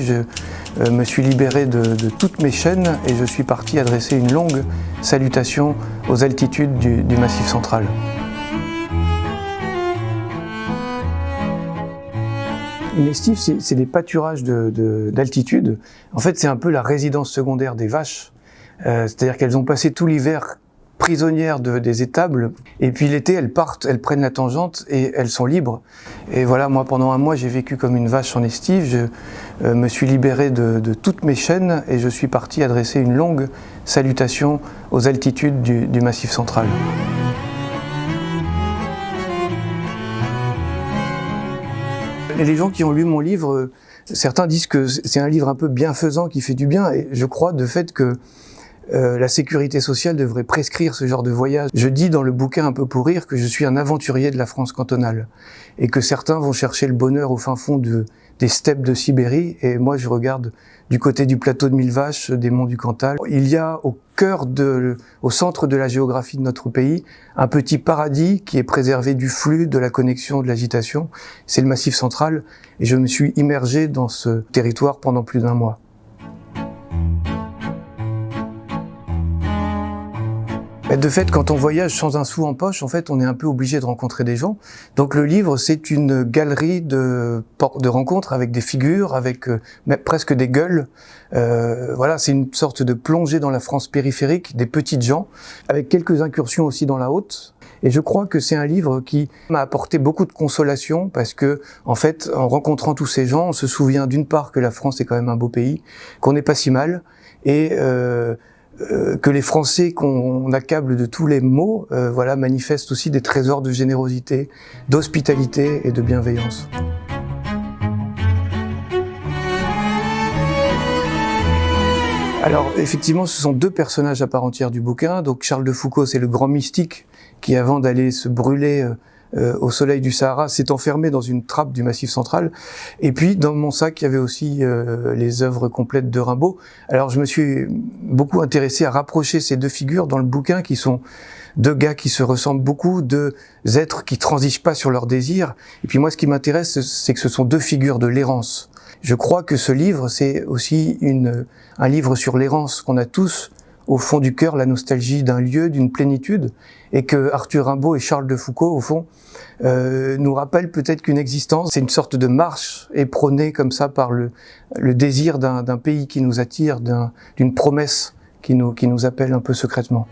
Je me suis libéré de toutes mes chaînes et je suis parti adresser une longue salutation aux altitudes du Massif central. Une estive, c'est des pâturages d'altitude. En fait, c'est un peu la résidence secondaire des vaches. C'est-à-dire qu'elles ont passé tout l'hiver prisonnières des étables, et puis l'été elles partent, elles prennent la tangente et elles sont libres. Et voilà, moi pendant un mois j'ai vécu comme une vache en estive, je me suis libéré de toutes mes chaînes et je suis parti adresser une longue salutation aux altitudes du Massif central. Et les gens qui ont lu mon livre, certains disent que c'est un livre un peu bienfaisant qui fait du bien, et je crois de fait que la sécurité sociale devrait prescrire ce genre de voyage. Je dis dans le bouquin un peu pour rire que je suis un aventurier de la France cantonale et que certains vont chercher le bonheur au fin fond des steppes de Sibérie, et moi je regarde du côté du plateau de Mille-Vaches, des monts du Cantal. Il y a au centre de la géographie de notre pays, un petit paradis qui est préservé du flux, de la connexion, de l'agitation. C'est le Massif central, et je me suis immergé dans ce territoire pendant plus d'un mois. De fait, quand on voyage sans un sou en poche, en fait, on est un peu obligé de rencontrer des gens. Donc le livre, c'est une galerie de rencontres avec des figures, avec presque des gueules. Voilà, c'est une sorte de plongée dans la France périphérique, des petites gens, avec quelques incursions aussi dans la haute. Et je crois que c'est un livre qui m'a apporté beaucoup de consolation parce que, en fait, en rencontrant tous ces gens, on se souvient d'une part que la France est quand même un beau pays, qu'on n'est pas si mal, et que les Français qu'on accable de tous les maux, voilà, manifestent aussi des trésors de générosité, d'hospitalité et de bienveillance. Alors effectivement, ce sont deux personnages à part entière du bouquin. Donc Charles de Foucauld, c'est le grand mystique qui, avant d'aller se brûler au soleil du Sahara, s'est enfermé dans une trappe du Massif central. Et puis dans mon sac, il y avait aussi les œuvres complètes de Rimbaud. Alors je me suis beaucoup intéressé à rapprocher ces deux figures dans le bouquin, qui sont deux gars qui se ressemblent beaucoup, deux êtres qui transigent pas sur leurs désirs. Et puis moi, ce qui m'intéresse, c'est que ce sont deux figures de l'errance. Je crois que ce livre, c'est aussi un livre sur l'errance qu'on a tous au fond du cœur, la nostalgie d'un lieu, d'une plénitude, et que Arthur Rimbaud et Charles de Foucauld, au fond, nous rappellent peut-être qu'une existence, c'est une sorte de marche éperonnée comme ça par le désir d'un pays qui nous attire, d'une promesse qui nous appelle un peu secrètement.